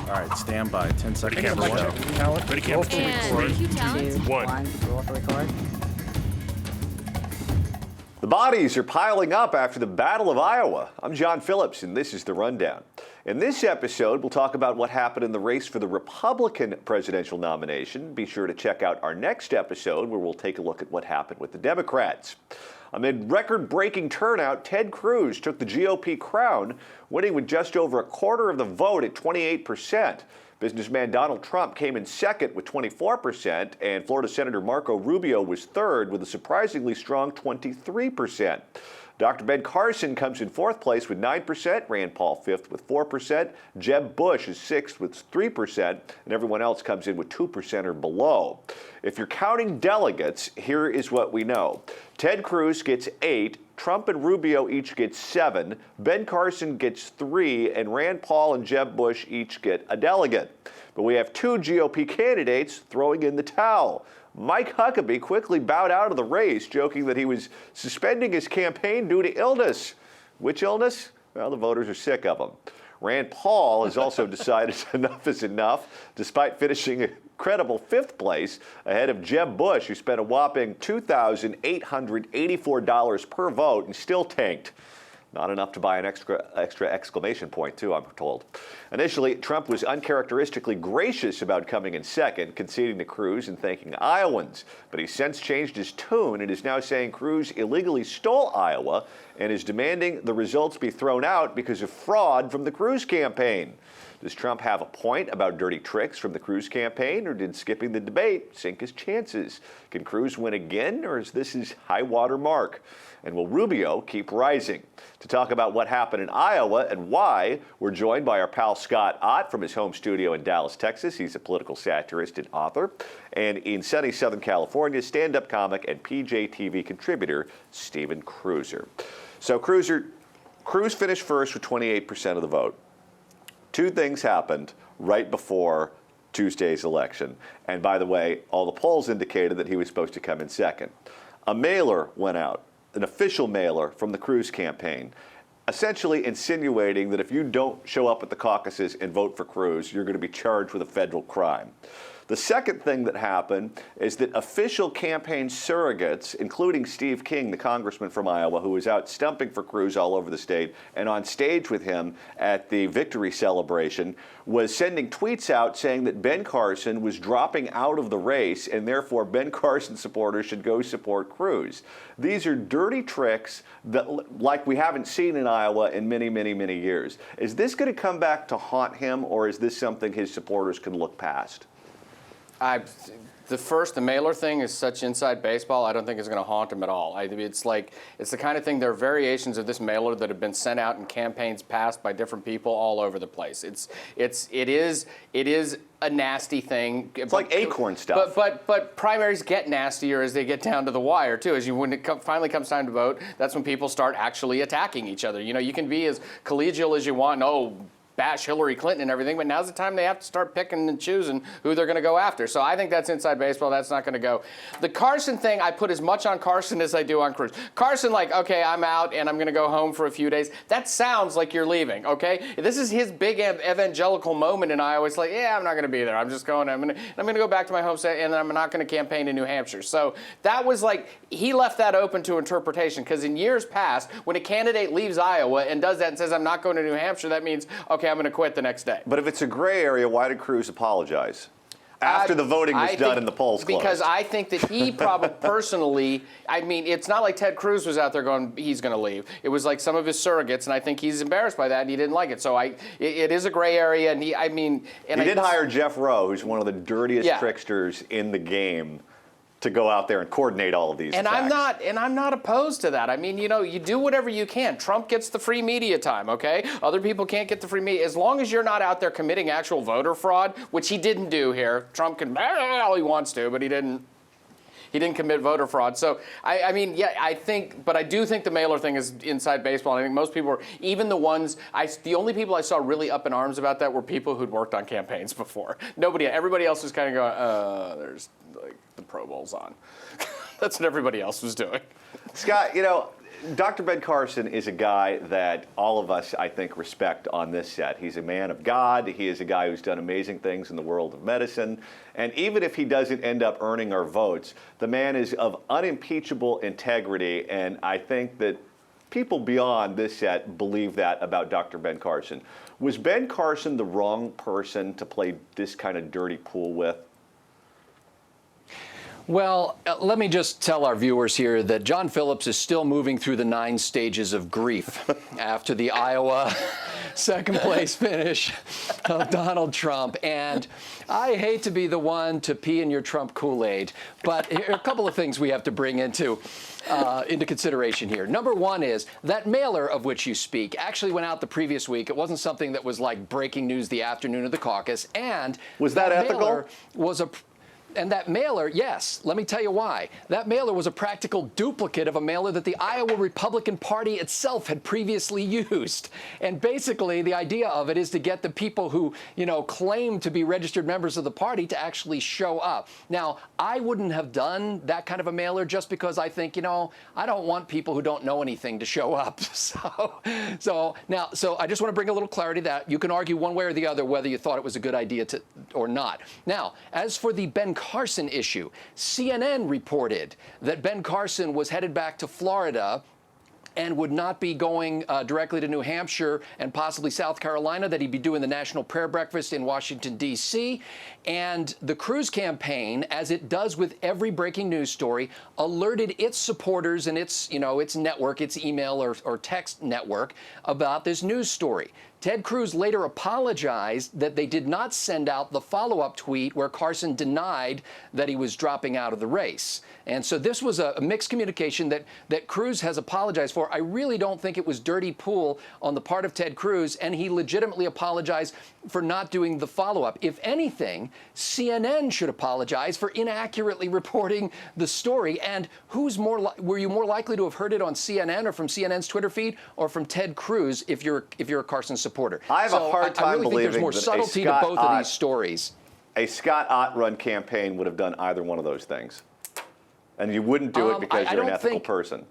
All right, stand by. 10 seconds. Camera one. Talent. Ready, camera two. And cue talent. One. Roll for record. The bodies are piling up after the Battle of Iowa. I'm John Phillips, and this is The Rundown. In this episode, we'll talk about what happened in the race for the Republican presidential nomination. Be sure to check out our next episode, where we'll take a look at what happened with the Democrats. Amid record-breaking turnout, Ted Cruz took the GOP crown, winning with just over a quarter of the vote at 28%. Businessman Donald Trump came in second with 24%, and Florida Senator Marco Rubio was third with a surprisingly strong 23%. Dr. Ben Carson comes in fourth place with 9%, Rand Paul fifth with 4%, Jeb Bush is sixth with 3%, and everyone else comes in with 2% or below. If you're counting delegates, here is what we know. Ted Cruz gets 8, Trump and Rubio each get 7, Ben Carson gets 3, and Rand Paul and Jeb Bush each get a delegate. But we have 2 GOP candidates throwing in the towel. Mike Huckabee quickly bowed out of the race, joking that he was suspending his campaign due to illness. Which illness? Well, the voters are sick of him. Rand Paul has also decided enough is enough, despite finishing a credible 5th place ahead of Jeb Bush, who spent a whopping $2,884 per vote and still tanked. Not enough to buy an extra exclamation point, too, I'm told. Initially, Trump was uncharacteristically gracious about coming in second, conceding to Cruz and thanking Iowans. But he's since changed his tune and is now saying Cruz illegally stole Iowa and is demanding the results be thrown out because of fraud from the Cruz campaign. Does Trump have a point about dirty tricks from the Cruz campaign, or did skipping the debate sink his chances? Can Cruz win again, or is this his high-water mark? And will Rubio keep rising? To talk about what happened in Iowa and why, we're joined by our pal Scott Ott from his home studio in Dallas, Texas. He's a political satirist and author. And in sunny Southern California, stand-up comic and PJTV contributor Stephen Kruiser. So Cruz finished first with 28% of the vote. 2 things happened right before Tuesday's election. And by the way, all the polls indicated that he was supposed to come in second. A mailer went out, an official mailer from the Cruz campaign, essentially insinuating that if you don't show up at the caucuses and vote for Cruz, you're going to be charged with a federal crime. The second thing that happened is that official campaign surrogates, including Steve King, the congressman from Iowa, who was out stumping for Cruz all over the state and on stage with him at the victory celebration, was sending tweets out saying that Ben Carson was dropping out of the race and therefore Ben Carson supporters should go support Cruz. These are dirty tricks that, like we haven't seen in Iowa in many, many, many years. Is this going to come back to haunt him, or is this something his supporters can look past? The mailer thing is such inside baseball. I don't think it's going to haunt him at all. It's the kind of thing. There are variations of this mailer that have been sent out in campaigns past by different people all over the place. It is a nasty thing. It's like acorn stuff. But primaries get nastier as they get down to the wire too. When it finally comes time to vote, that's when people start actually attacking each other. You know, you can be as collegial as you want. Bash Hillary Clinton and everything, but now's the time they have to start picking and choosing who they're going to go after. So I think that's inside baseball. That's not going to go. The Carson thing, I put as much on Carson as I do on Cruz. Carson, okay, I'm out and I'm going to go home for a few days. That sounds like you're leaving, okay? This is his big evangelical moment in Iowa. It's I'm not going to be there. I'm just going. I'm going to go back to my home state, and then I'm not going to campaign in New Hampshire. So that was he left that open to interpretation, because in years past, when a candidate leaves Iowa and does that and says, I'm not going to New Hampshire, that means, okay, I'm going to quit the next day. But if it's a gray area, why did Cruz apologize? After the voting was done and the polls closed. Because I think that he probably personally, it's not like Ted Cruz was out there going, he's going to leave. It was like some of his surrogates, and I think he's embarrassed by that, and he didn't like it. So it is a gray area, and he did hire Jeff Rowe, who's one of the dirtiest tricksters in the game, to go out there and coordinate all of these attacks. I'm not opposed to that. You do whatever you can. Trump gets the free media time, okay? Other people can't get the free media. As long as you're not out there committing actual voter fraud, which he didn't do here. Trump can all he wants to, but he didn't commit voter fraud. So, I do think the mailer thing is inside baseball. I think most people even the ones, the only people I saw really up in arms about that were people who'd worked on campaigns before. Everybody else was kind of going, there's the Pro Bowl's on. That's what everybody else was doing. Scott, Dr. Ben Carson is a guy that all of us, I think, respect on this set. He's a man of God. He is a guy who's done amazing things in the world of medicine. And even if he doesn't end up earning our votes, the man is of unimpeachable integrity. And I think that people beyond this set believe that about Dr. Ben Carson. Was Ben Carson the wrong person to play this kind of dirty pool with? Well, let me just tell our viewers here that John Phillips is still moving through the 9 stages of grief after the Iowa second place finish of Donald Trump. And I hate to be the one to pee in your Trump Kool-Aid, but here are a couple of things we have to bring into consideration here. Number one is that mailer of which you speak actually went out the previous week. It wasn't something that was like breaking news the afternoon of the caucus. And was that ethical? And that mailer, yes, let me tell you why. That mailer was a practical duplicate of a mailer that the Iowa Republican Party itself had previously used. And basically, the idea of it is to get the people who, claim to be registered members of the party to actually show up. Now, I wouldn't have done that kind of a mailer just because I think, I don't want people who don't know anything to show up. So I just want to bring a little clarity that you can argue one way or the other whether you thought it was a good idea or not. Now, as for the Ben Carson issue, CNN reported that Ben Carson was headed back to Florida and would not be going directly to New Hampshire and possibly South Carolina, that he'd be doing the National Prayer Breakfast in Washington, D.C. And the Cruz campaign, as it does with every breaking news story, alerted its supporters and its network, its email or text network about this news story. Ted Cruz later apologized that they did not send out the follow-up tweet where Carson denied that he was dropping out of the race. And so this was a mixed communication that Cruz has apologized for. I really don't think it was dirty pool on the part of Ted Cruz, and he legitimately apologized for not doing the follow-up. If anything, CNN should apologize for inaccurately reporting the story. And were you more likely to have heard it on CNN or from CNN's Twitter feed or from Ted Cruz if you're a Carson supporter? I have a hard time I really think there's more subtlety to both of these stories. A Scott Ott run campaign would have done either one of those things. And you wouldn't do it because you're an ethical person.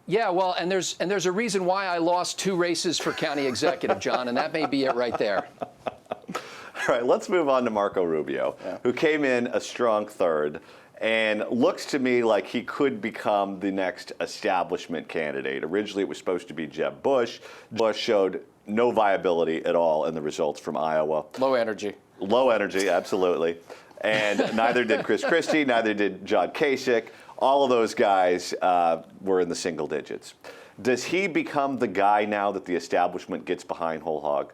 Yeah, well, and there's a reason why I lost 2 races for county executive, John, and that may be it right there. All right, let's move on to Marco Rubio, who came in a strong third and looks to me like he could become the next establishment candidate. Originally, it was supposed to be Jeb Bush. Bush showed no viability at all in the results from Iowa. Low energy. Low energy, absolutely. And neither did Chris Christie, neither did John Kasich. All of those guys were in the single digits. Does he become the guy now that the establishment gets behind whole hog?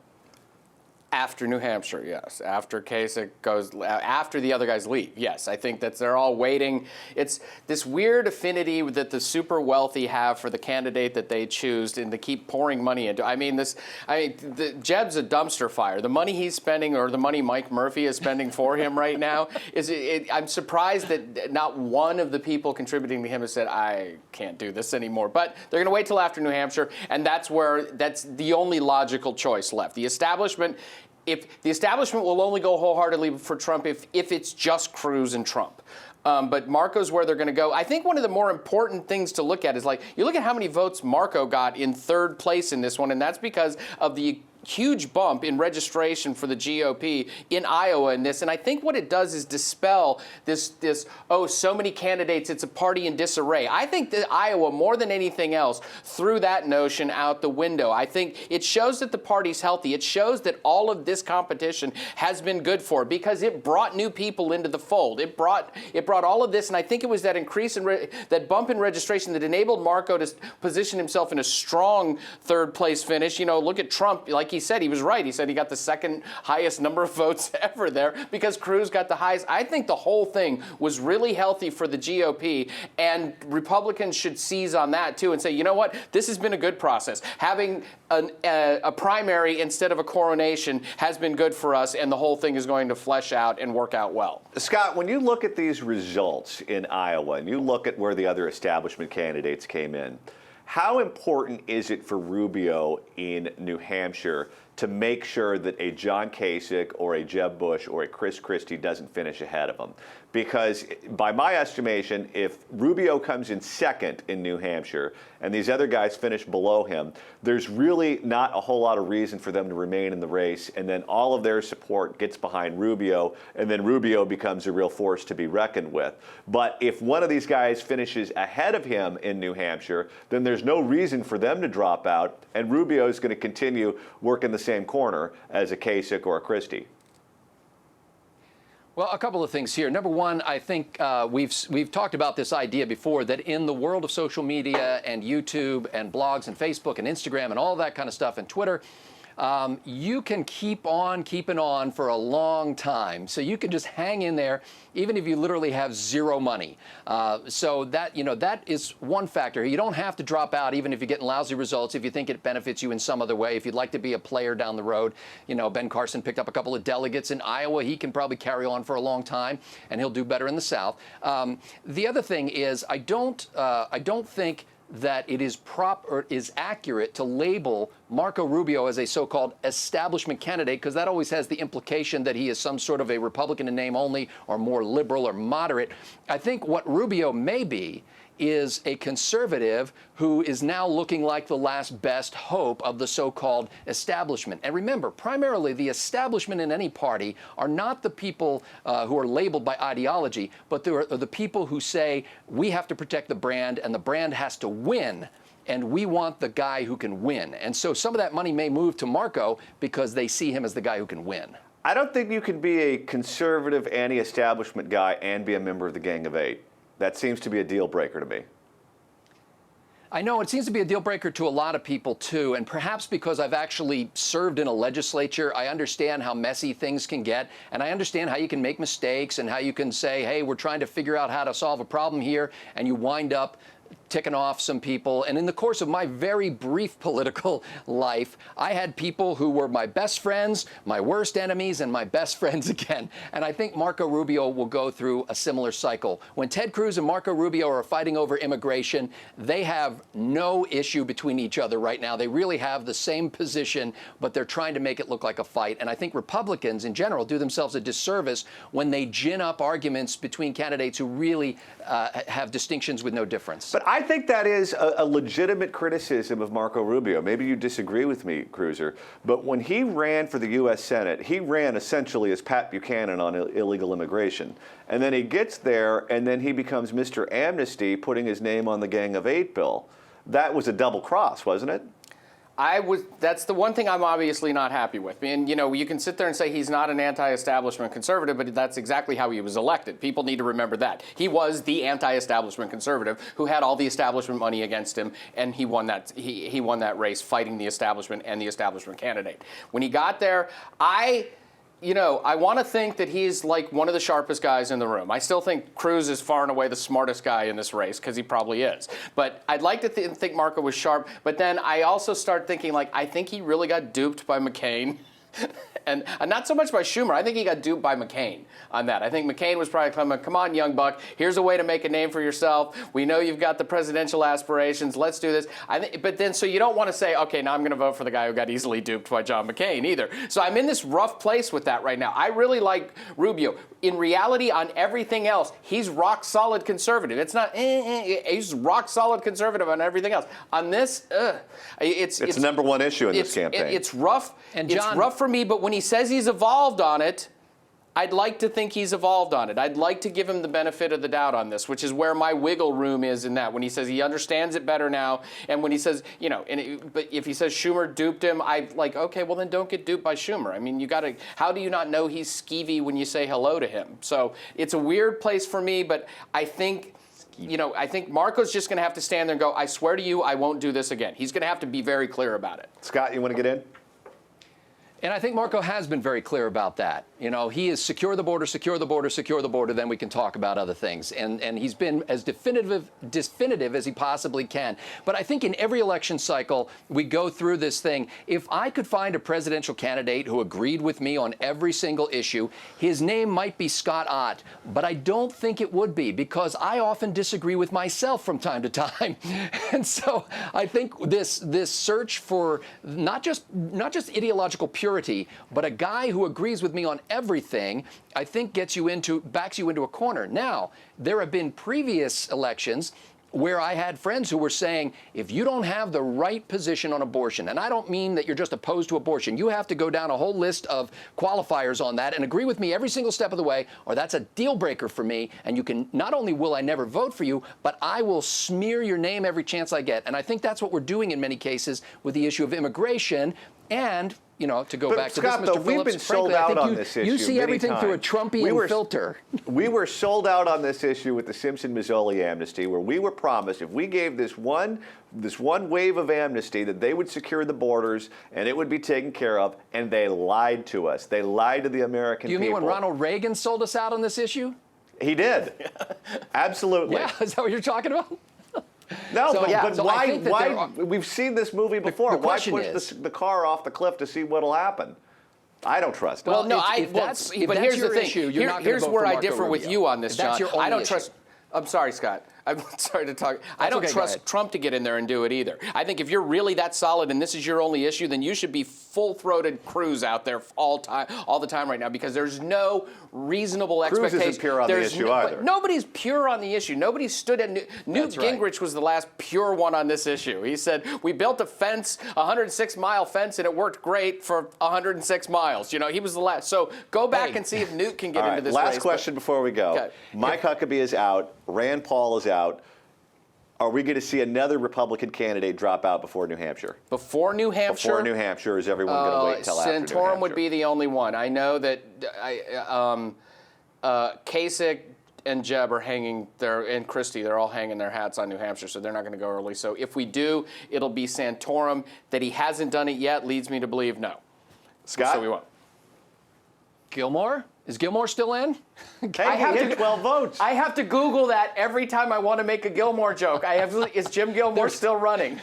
After New Hampshire, yes. After Kasich goes, after the other guys leave, yes. I think that they're all waiting. It's this weird affinity that the super wealthy have for the candidate that they choose and to keep pouring money into. Jeb's a dumpster fire. The money he's spending, or the money Mike Murphy is spending for him right now, I'm surprised that not one of the people contributing to him has said, I can't do this anymore. But they're going to wait till after New Hampshire, and that's the only logical choice left. The establishment will only go wholeheartedly for Trump if it's just Cruz and Trump. But Marco's where they're going to go. I think one of the more important things to look at is, you look at how many votes Marco got in third place in this one, and that's because of the huge bump in registration for the GOP in Iowa in this. And I think what it does is dispel this so many candidates, it's a party in disarray. I think that Iowa, more than anything else, threw that notion out the window. I think it shows that the party's healthy. It shows that all of this competition has been good for it because it brought new people into the fold. It brought all of this, and I think it was that increase in that bump in registration that enabled Marco to position himself in a strong third place finish. Look at Trump, like he said, he was right. He said he got the second highest number of votes ever there because Cruz got the highest. I think the whole thing was really healthy for the GOP, and Republicans should seize on that too and say, you know what, this has been a good process. Having a primary instead of a coronation has been good for us, and the whole thing is going to flesh out and work out well. Scott, when you look at these results in Iowa and you look at where the other establishment candidates came in, how important is it for Rubio in New Hampshire to make sure that a John Kasich or a Jeb Bush or a Chris Christie doesn't finish ahead of him. Because by my estimation, if Rubio comes in second in New Hampshire and these other guys finish below him, there's really not a whole lot of reason for them to remain in the race. And then all of their support gets behind Rubio, and then Rubio becomes a real force to be reckoned with. But if one of these guys finishes ahead of him in New Hampshire, then there's no reason for them to drop out, and Rubio is going to continue working the same corner as a Kasich or a Christie. Well, a couple of things here. Number one, I think we've talked about this idea before, that in the world of social media and YouTube and blogs and Facebook and Instagram and all that kind of stuff and Twitter, you can keep on keeping on for a long time. So you can just hang in there, even if you literally have zero money. So that, that is one factor. You don't have to drop out, even if you're getting lousy results, if you think it benefits you in some other way. If you'd like to be a player down the road, Ben Carson picked up a couple of delegates in Iowa. He can probably carry on for a long time, and he'll do better in the South. The other thing is, I don't think that it is is accurate to label Marco Rubio as a so-called establishment candidate, because that always has the implication that he is some sort of a Republican in name only, or more liberal or moderate. I think what Rubio may be is a conservative who is now looking like the last best hope of the so-called establishment. And remember, primarily the establishment in any party are not the people who are labeled by ideology, but they are the people who say, we have to protect the brand, and the brand has to win, and we want the guy who can win. And so some of that money may move to Marco because they see him as the guy who can win. I don't think you can be a conservative, anti-establishment guy and be a member of the Gang of Eight. That seems to be a deal breaker to me. I know it seems to be a deal breaker to a lot of people, too. And perhaps because I've actually served in a legislature, I understand how messy things can get. And I understand how you can make mistakes and how you can say, hey, we're trying to figure out how to solve a problem here. And you wind up ticking off some people. And in the course of my very brief political life, I had people who were my best friends, my worst enemies, and my best friends again. And I think Marco Rubio will go through a similar cycle. When Ted Cruz and Marco Rubio are fighting over immigration, they have no issue between each other right now. They really have the same position, but they're trying to make it look like a fight. And I think Republicans in general do themselves a disservice when they gin up arguments between candidates who really have distinctions with no difference. But I think that is a legitimate criticism of Marco Rubio. Maybe you disagree with me, Cruiser, but when he ran for the U.S. Senate, he ran essentially as Pat Buchanan on illegal immigration. And then he gets there, and then he becomes Mr. Amnesty, putting his name on the Gang of Eight bill. That was a double cross, wasn't it? That's the one thing I'm obviously not happy with. And, you can sit there and say he's not an anti-establishment conservative, but that's exactly how he was elected. People need to remember that. He was the anti-establishment conservative who had all the establishment money against him, and he won that race fighting the establishment and the establishment candidate. When he got there, I want to think that he's like one of the sharpest guys in the room. I still think Cruz is far and away the smartest guy in this race, because he probably is. But I'd like to think Marco was sharp. But then I also start thinking, I think he really got duped by McCain. And not so much by Schumer. I think he got duped by McCain on that. I think McCain was probably coming, come on, young buck, here's a way to make a name for yourself. We know you've got the presidential aspirations. Let's do this. But then, so you don't want to say, okay, now I'm going to vote for the guy who got easily duped by John McCain either. So I'm in this rough place with that right now. I really like Rubio. In reality, on everything else, he's rock solid conservative. It's not, he's rock solid conservative on everything else. On this, it's the number one issue in this campaign. It's rough. And John, it's rough for me, but when he says he's evolved on it, I'd like to think he's evolved on it. I'd like to give him the benefit of the doubt on this, which is where my wiggle room is in that. When he says he understands it better now, and when he says, but if he says Schumer duped him, I'm like, okay, well then don't get duped by Schumer. I mean, how do you not know he's skeevy when you say hello to him? So it's a weird place for me, but I think Marco's just going to have to stand there and go, I swear to you, I won't do this again. He's going to have to be very clear about it. Scott, you want to get in? And I think Marco has been very clear about that. You know, he is secure the border, secure the border, secure the border, then we can talk about other things. And he's been as definitive as he possibly can. But I think in every election cycle, we go through this thing. If I could find a presidential candidate who agreed with me on every single issue, his name might be Scott Ott, but I don't think it would be, because I often disagree with myself from time to time. And so I think this search for not just ideological purity, but a guy who agrees with me on everything, I think backs you into a corner. Now, there have been previous elections where I had friends who were saying, if you don't have the right position on abortion, and I don't mean that you're just opposed to abortion, you have to go down a whole list of qualifiers on that and agree with me every single step of the way, or that's a deal breaker for me, and you can, not only will I never vote for you, but I will smear your name every chance I get. And I think that's what we're doing in many cases with the issue of immigration. And, you know, to go back to Scott, this, Mr. Phillips, we've been sold out on this issue. You see everything through a Trumpian filter. We were sold out on this issue with the Simpson-Mazzoli amnesty, where we were promised if we gave this one wave of amnesty that they would secure the borders and it would be taken care of, and they lied to us. They lied to the American people. Do you mean when Ronald Reagan sold us out on this issue? He did. Absolutely. Yeah, is that what you're talking about? No, So, but so why? We've seen this movie before. Why push the car off the cliff to see what'll happen? I don't trust it. Well, no, but here's the thing. Here's where I differ with you on this, John. I don't trust. I'm sorry, Scott. I'm sorry to talk. I don't trust Trump to get in there and do it either. I think if you're really that solid and this is your only issue, then you should be full-throated Cruz out there all the time right now, because there's no reasonable expectation. Cruz isn't pure on the issue either. Nobody's pure on the issue. Nobody stood at Newt Gingrich was the last pure one on this issue. He said, we built a fence, a 106-mile fence, and it worked great for 106 miles. You know, he was the last. So go back and see if Newt can get into this race. Last question before we go. Okay. Mike Huckabee is out. Rand Paul is out. Are we going to see another Republican candidate drop out before New Hampshire? Before New Hampshire? Before New Hampshire, is everyone going to wait until after New Hampshire? Santorum would be the only one. I know that Kasich and Jeb are hanging there, and Christie, they're all hanging their hats on New Hampshire, so they're not going to go early. So if we do, it'll be Santorum. That he hasn't done it yet leads me to believe no. Scott? So we won't. Gilmore? Is Gilmore still in? Hey, he hit 12 votes. I have to Google that every time I want to make a Gilmore joke. Is Jim Gilmore still running?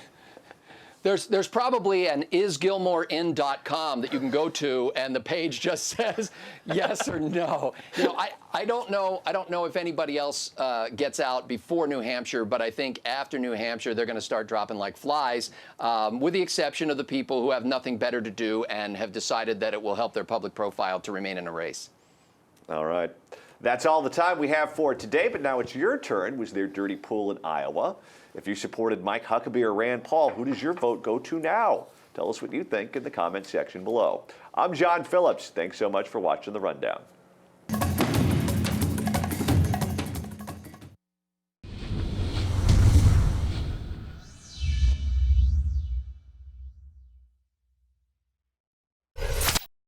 There's probably an isgilmorein.com that you can go to, and the page just says yes or no. You know, I don't know if anybody else gets out before New Hampshire, but I think after New Hampshire they're going to start dropping like flies, with the exception of the people who have nothing better to do and have decided that it will help their public profile to remain in a race. All right. That's all the time we have for today, but now it's your turn. Was there dirty pool in Iowa? If you supported Mike Huckabee or Rand Paul, who does your vote go to now? Tell us what you think in the comment section below. I'm John Phillips. Thanks so much for watching The Rundown.